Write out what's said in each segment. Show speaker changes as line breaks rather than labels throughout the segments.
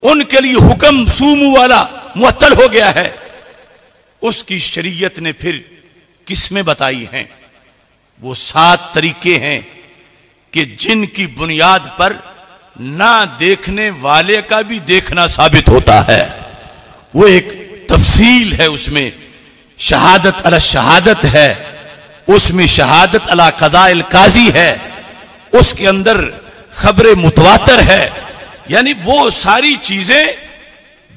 उनके लिए हुक्म सूमू वाला मुअत्तल हो गया है। उसकी शरीयत ने फिर किस्में बताई हैं। वो 7 तरीके हैं कि जिनकी बुनियाद पर ना देखने वाले का भी देखना साबित होता है। वो एक तफसील है, उसमें शहादत अला शहादत है, उसमें शहादत अला कदाइल काजी है, उसके अंदर खबरें मुतवातर है। यानी वो सारी चीजें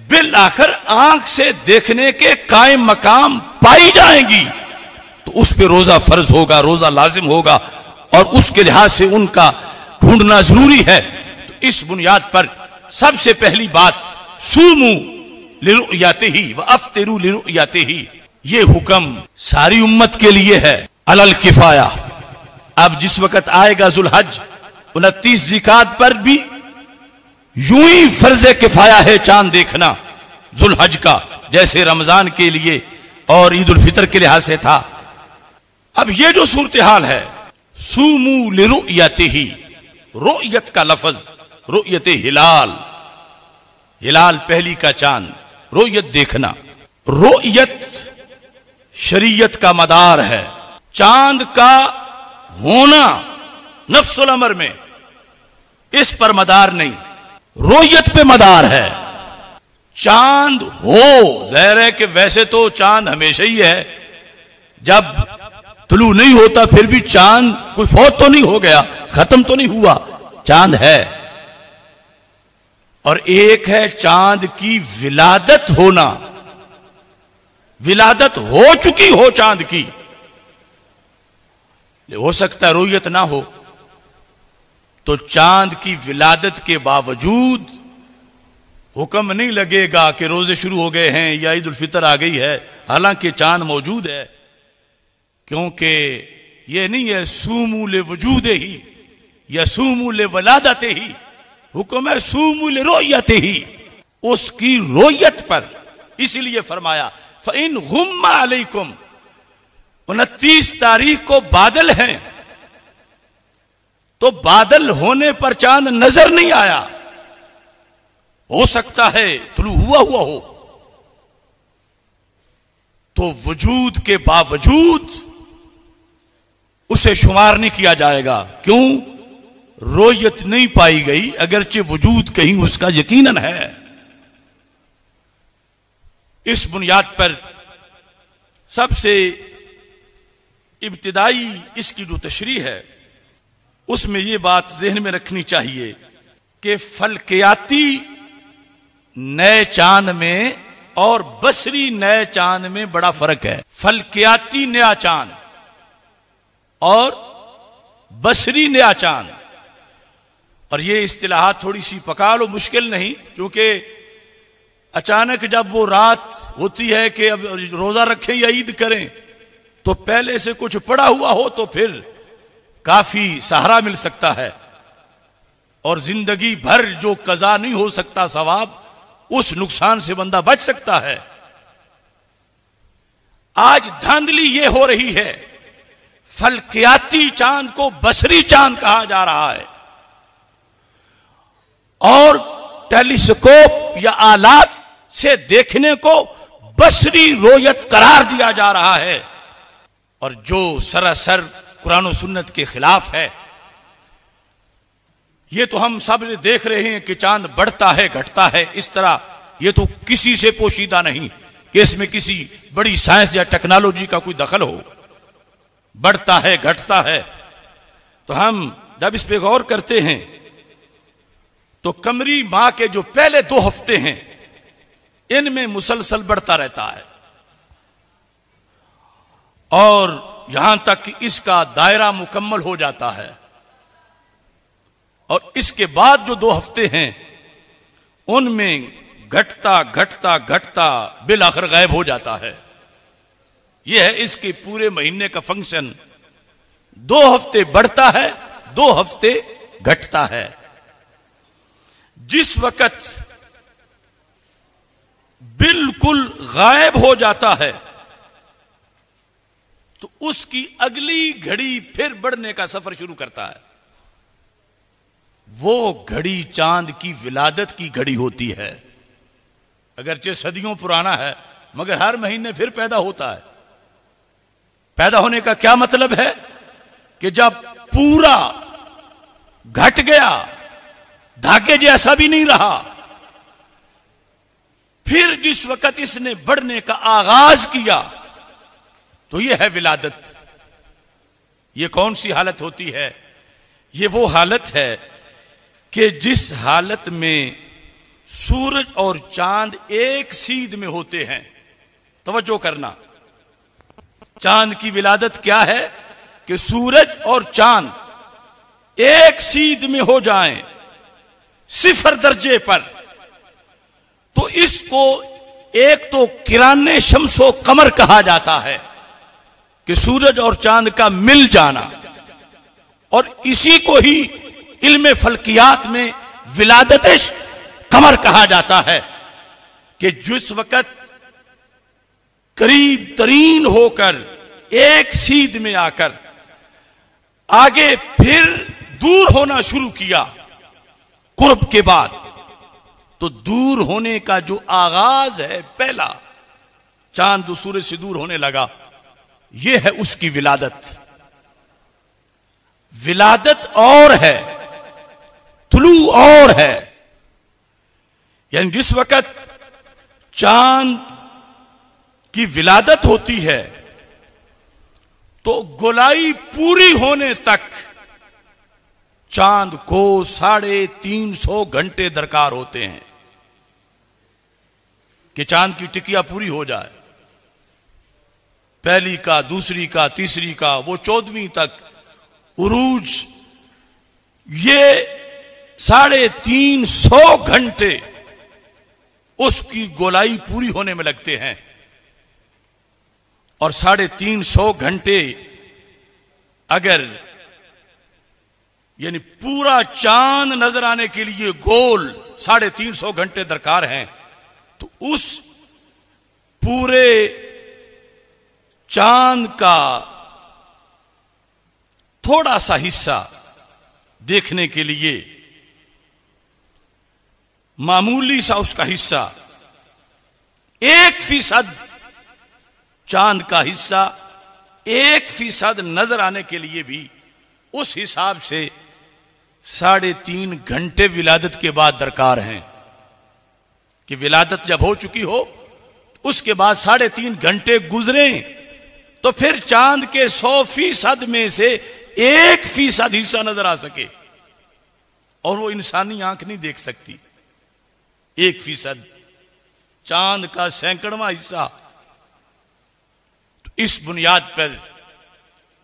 बिल आखिर आंख से देखने के कायम मकाम पाई जाएंगी, तो उस पर रोजा फर्ज होगा, रोजा लाजिम होगा, और उसके लिहाज से उनका ढूंढना जरूरी है। तो इस बुनियाद पर सबसे पहली बात सूमू लिरुयतिही व अफ्तिरू लिरुयतिही, ये हुक्म सारी उम्मत के लिए है, अलल किफाया। अब जिस वक्त आएगा जुल्हज 29 ज़िकात पर भी यूं ही फर्ज किफाया है चांद देखना जुल्हज का, जैसे रमजान के लिए और ईद उल फितर के लिहाज से था। अब ये जो सूरत हाल है, सूमू लिरुयतिही, रुयत का लफ्ज रुयत हिलाल, हिलाल पहली का चांद, रुयत देखना। रुयत शरीयत का मदार है, चांद का होना नफ्सुल अमर में इस पर मदार नहीं, रुयत पे मदार है। चांद हो, ज़ाहिर है कि वैसे तो चांद हमेशा ही है, जब तुलू नहीं होता फिर भी चांद कोई फौत तो नहीं हो गया, खत्म तो नहीं हुआ, चांद है। और एक है चांद की विलादत होना, विलादत हो चुकी हो चांद की, हो सकता है रुयत ना हो, तो चांद की विलादत के बावजूद हुक्म नहीं लगेगा कि रोजे शुरू हो गए हैं या ईद उल फितर आ गई है, हालांकि चांद मौजूद है। क्योंकि यह नहीं है सूमू ले वजूदे ही या सूमू ले वलादते ही, हुक्म है सूमू ले रोयते ही, उसकी रोयत पर। इसलिए फरमाया फ़इन गुम्मा अलैकुम, 29 तारीख को बादल हैं, तो बादल होने पर चांद नजर नहीं आया, हो सकता है तुलू हुआ हो, तो वजूद के बावजूद उसे शुमार नहीं किया जाएगा। क्यों? रोयत नहीं पाई गई, अगरचे वजूद कहीं उसका यकीनन है। इस बुनियाद पर सबसे इब्तिदाई इसकी जो तशरीह है, उसमें यह बात ज़हन में रखनी चाहिए कि फलकियाती नए चांद में और बसरी नए चांद में बड़ा फर्क है। फलकियाती नया चांद और बसरी नया चांद, और ये इस्तिलाहात थोड़ी सी पका लो, मुश्किल नहीं, क्योंकि अचानक जब वो रात होती है कि अब रोजा रखें या ईद करें, तो पहले से कुछ पड़ा हुआ हो तो फिर काफी सहारा मिल सकता है, और जिंदगी भर जो कजा नहीं हो सकता सवाब, उस नुकसान से बंदा बच सकता है। आज धांधली ये हो रही है, फलकियाती चांद को बसरी चांद कहा जा रहा है, और टेलीस्कोप या आलात से देखने को बसरी रोयत करार दिया जा रहा है, और जो सरासर कुरान और सुन्नत के खिलाफ है। ये तो हम सब देख रहे हैं कि चांद बढ़ता है घटता है, इस तरह ये तो किसी से पोशीदा नहीं कि इसमें किसी बड़ी साइंस या टेक्नोलॉजी का कोई दखल हो, बढ़ता है घटता है। तो हम जब इस पे गौर करते हैं तो कमरी माह के जो पहले 2 हफ्ते हैं, इनमें मुसलसल बढ़ता रहता है, और यहां तक कि इसका दायरा मुकम्मल हो जाता है, और इसके बाद जो 2 हफ्ते हैं उनमें घटता घटता घटता बिल आखिर गायब हो जाता है। यह है इसके पूरे महीने का फंक्शन। 2 हफ्ते बढ़ता है, 2 हफ्ते घटता है। जिस वक्त बिल्कुल गायब हो जाता है तो उसकी अगली घड़ी फिर बढ़ने का सफर शुरू करता है। वो घड़ी चांद की विलादत की घड़ी होती है। अगरचे सदियों पुराना है मगर हर महीने फिर पैदा होता है। पैदा होने का क्या मतलब है कि जब पूरा घट गया, धागे जैसा भी नहीं रहा, फिर जिस वक्त इसने बढ़ने का आगाज किया तो यह है विलादत। यह कौन सी हालत होती है? यह वो हालत है कि जिस हालत में सूरज और चांद एक सीध में होते हैं। तवज्जो करना, चांद की विलादत क्या है कि सूरज और चांद एक सीध में हो जाएं, सिफर दर्जे पर। तो इसको एक तो किराने शम्सो कमर कहा जाता है कि सूरज और चांद का मिल जाना, और इसी को ही इल्म फल्कियात में विलादत कमर कहा जाता है कि जिस वक्त करीब तरीन होकर एक सीध में आकर आगे फिर दूर होना शुरू किया कुर्ब के बाद, तो दूर होने का जो आगाज है पहला, चांद सूरज से दूर होने लगा, यह है उसकी विलादत। विलादत और है, तुलू और है। यानी जिस वक्त चांद की विलादत होती है तो गोलाई पूरी होने तक चांद को 350 घंटे दरकार होते हैं कि चांद की टिकिया पूरी हो जाए। पहली का, दूसरी का, तीसरी का, वो 14वीं तक उरूज, ये 350 घंटे उसकी गोलाई पूरी होने में लगते हैं। और 350 घंटे अगर यानी पूरा चांद नजर आने के लिए गोल 350 घंटे दरकार हैं, तो उस पूरे चांद का थोड़ा सा हिस्सा देखने के लिए, मामूली सा उसका हिस्सा, 1% चांद का हिस्सा 1% नजर आने के लिए भी उस हिसाब से 3.5 घंटे विलादत के बाद दरकार हैं कि विलादत जब हो चुकी हो उसके बाद 3.5 घंटे गुजरे तो फिर चांद के 100% में से 1% हिस्सा नजर आ सके, और वो इंसानी आंख नहीं देख सकती। 1% चांद का 100वां हिस्सा। तो इस बुनियाद पर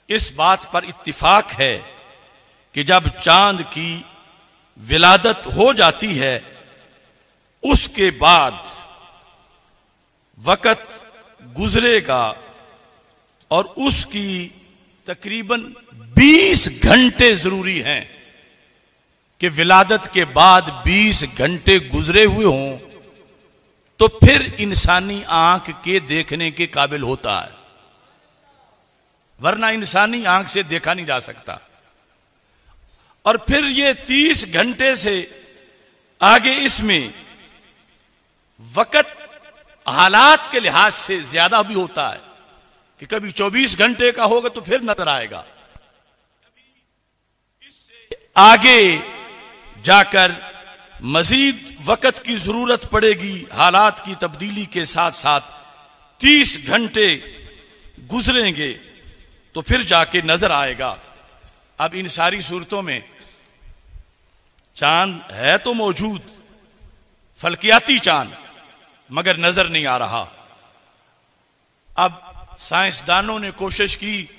इस बात पर इत्तिफाक है कि जब चांद की विलादत हो जाती है उसके बाद वक्त गुजरेगा और उसकी तकरीबन 20 घंटे जरूरी हैं कि विलादत के बाद 20 घंटे गुजरे हुए हों तो फिर इंसानी आंख के देखने के काबिल होता है, वरना इंसानी आंख से देखा नहीं जा सकता। और फिर ये 30 घंटे से आगे इसमें वक्त हालात के लिहाज से ज्यादा भी होता है कि कभी 24 घंटे का होगा तो फिर नजर आएगा, कभी इससे आगे जाकर मजीद वक्त की जरूरत पड़ेगी। हालात की तब्दीली के साथ साथ 30 घंटे गुजरेंगे तो फिर जाके नजर आएगा। अब इन सारी सूरतों में चांद है तो मौजूद, फल्कियाती चांद, मगर नजर नहीं आ रहा। अब साइंसदानों ने कोशिश की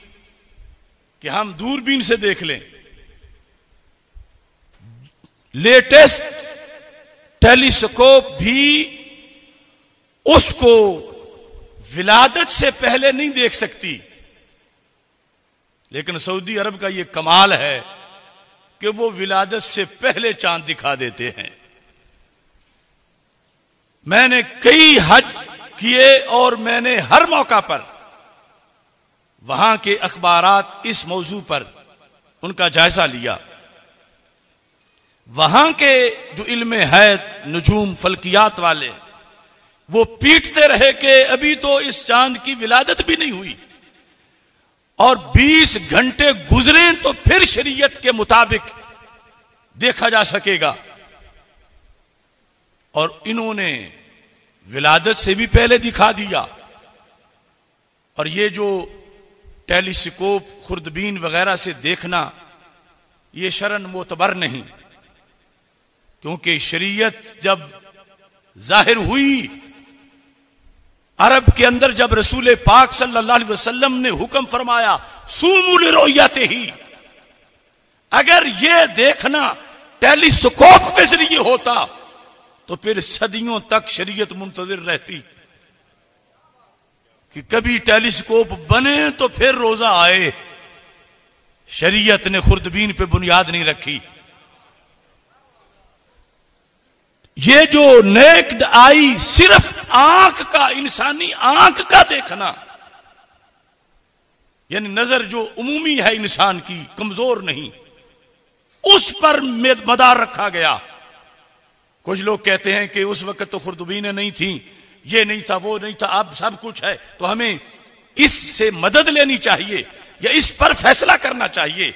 कि हम दूरबीन से देख लें। लेटेस्ट टेलीस्कोप भी उसको विलादत से पहले नहीं देख सकती, लेकिन सऊदी अरब का यह कमाल है कि वो विलादत से पहले चांद दिखा देते हैं। मैंने कई हज किए और मैंने हर मौका पर वहां के अखबारात इस मौजू पर उनका जायजा लिया। वहां के जो इल्म हैत, नुजूम, फल्कियात वाले, वो पीटते रहे कि अभी तो इस चांद की विलादत भी नहीं हुई, और 20 घंटे गुजरे तो फिर शरीयत के मुताबिक देखा जा सकेगा। और इन्होंने विलादत से भी पहले दिखा दिया। और ये जो टेलीस्कोप, खुर्दबीन वगैरह से देखना, ये शरन मोतबर नहीं, क्योंकि शरीयत जब जाहिर हुई अरब के अंदर, जब रसूल पाक सल्लल्लाहु अलैहि वसल्लम ने हुक्म फरमाया सूमू लिरुयतिही, अगर ये देखना टेलीस्कोप के जरिए होता तो फिर सदियों तक शरीयत मुंतजिर रहती कि कभी टेलीस्कोप बने तो फिर रोजा आए। शरीयत ने खुर्दबीन पे बुनियाद नहीं रखी। ये जो नेक्ड आई, सिर्फ आंख का, इंसानी आंख का देखना, यानी नजर जो उमूमी है इंसान की, कमजोर नहीं, उस पर मदार रखा गया। कुछ लोग कहते हैं कि उस वक्त तो खुर्दबीनें नहीं थी, ये नहीं था, वो नहीं था, अब सब कुछ है, तो हमें इससे मदद लेनी चाहिए या इस पर फैसला करना चाहिए।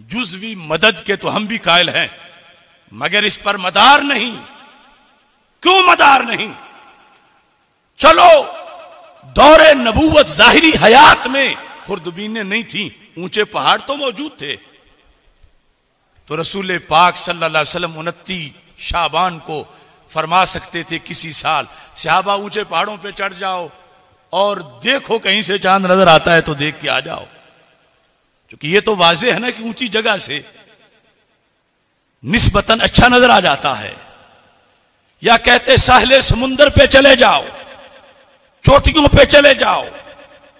जुज़वी मदद के तो हम भी कायल हैं, मगर इस पर मदार नहीं। क्यों मदार नहीं? चलो दौरे नबूवत जाहिरी हयात में खुर्दबीनें नहीं थी, ऊंचे पहाड़ तो मौजूद थे। तो रसूल पाक सल्लल्लाहु अलैहि वसल्लम 29 शाबान को फरमा सकते थे किसी साल, सहाबा ऊंचे पहाड़ों पे चढ़ जाओ और देखो कहीं से चांद नजर आता है तो देख के आ जाओ, क्योंकि ये तो वाज़ेह है ना कि ऊंची जगह से निस्बतन अच्छा नजर आ जाता है। या कहते साहले समुंदर पे चले जाओ, चोटियों पे चले जाओ,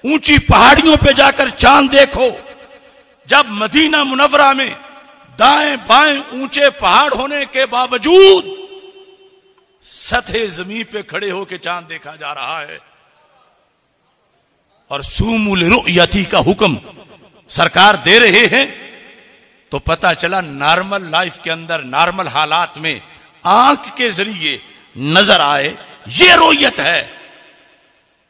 ऊंची पहाड़ियों पे जाकर चांद देखो। जब मदीना मुनव्वरा में दाएं बाएं ऊंचे पहाड़ होने के बावजूद सतह जमीन पे खड़े होकर चांद देखा जा रहा है, और सूमू लिरुयती का हुक्म सरकार दे रहे हैं, तो पता चला नॉर्मल लाइफ के अंदर, नॉर्मल हालात में आंख के जरिए नजर आए, ये रोयत है।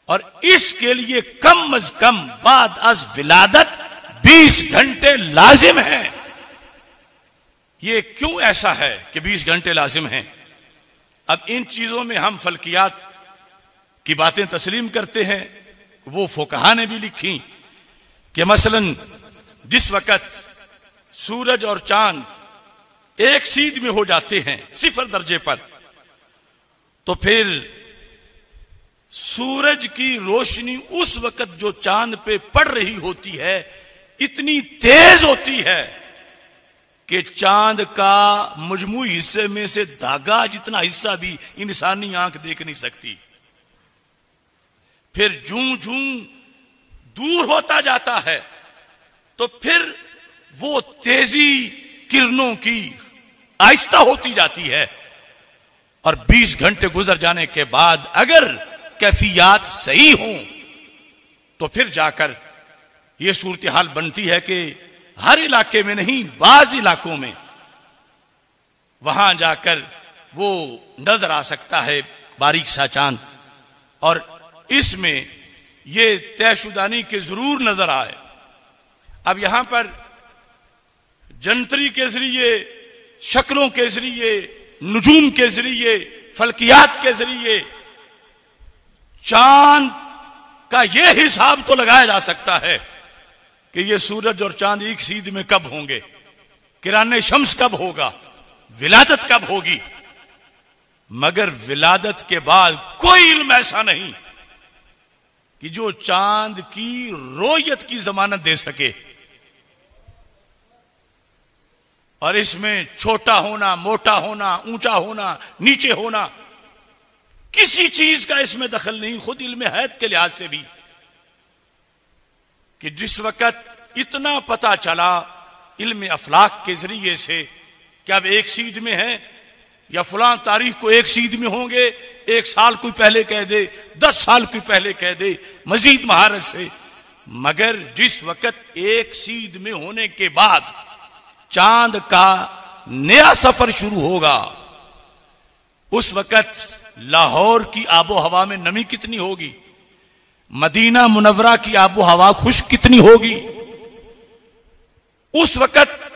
और इसके लिए कम अज कम बाद अज विलादत 20 घंटे लाजिम है। ये क्यों ऐसा है कि 20 घंटे लाजिम हैं? अब इन चीजों में हम फल्कियात की बातें तस्लीम करते हैं, वो फुकहा ने भी लिखी कि मसलन जिस वक़्त सूरज और चांद एक सीध में हो जाते हैं 0 दर्जे पर, तो फिर सूरज की रोशनी उस वक़्त जो चांद पे पड़ रही होती है इतनी तेज होती है कि चांद का मजमूई हिस्से में से धागा जितना हिस्सा भी इंसानी आंख देख नहीं सकती। फिर जूं जूं दूर होता जाता है तो फिर वो तेजी किरणों की आहिस्ता होती जाती है, और 20 घंटे गुजर जाने के बाद अगर कैफियत सही हो तो फिर जाकर यह सूरत हाल बनती है कि हर इलाके में नहीं, बाज इलाकों में वहां जाकर वो नजर आ सकता है बारीक सा चांद, और इसमें ये तयशुदानी के जरूर नजर आए। अब यहां पर जंतरी के जरिए, शक्लों के जरिए, नुजूम के जरिए, फल्कियात के जरिए चांद का यह हिसाब तो लगाया जा सकता है कि ये सूरज और चांद एक सीध में कब होंगे, किराने शम्स कब होगा, विलादत कब होगी। मगर विलादत के बाद कोई इल्म ऐसा नहीं कि जो चांद की रोयत की जमानत दे सके। और इसमें छोटा होना, मोटा होना, ऊंचा होना, नीचे होना, किसी चीज का इसमें दखल नहीं, खुद इल्म हैत के लिहाज से भी, कि जिस वक़्त इतना पता चला इल्म अफलाक के जरिए से कि अब एक सीध में है या फलां तारीख को एक सीध में होंगे, 1 साल कोई पहले कह दे, 10 साल कोई पहले कह दे, मजीद महारत से। मगर जिस वक़्त एक सीध में होने के बाद चांद का नया सफर शुरू होगा, उस वक्त लाहौर की आबो हवा में नमी कितनी होगी, मदीना मुनव्वरा की आबो हवा खुश्क कितनी होगी। उस वक्त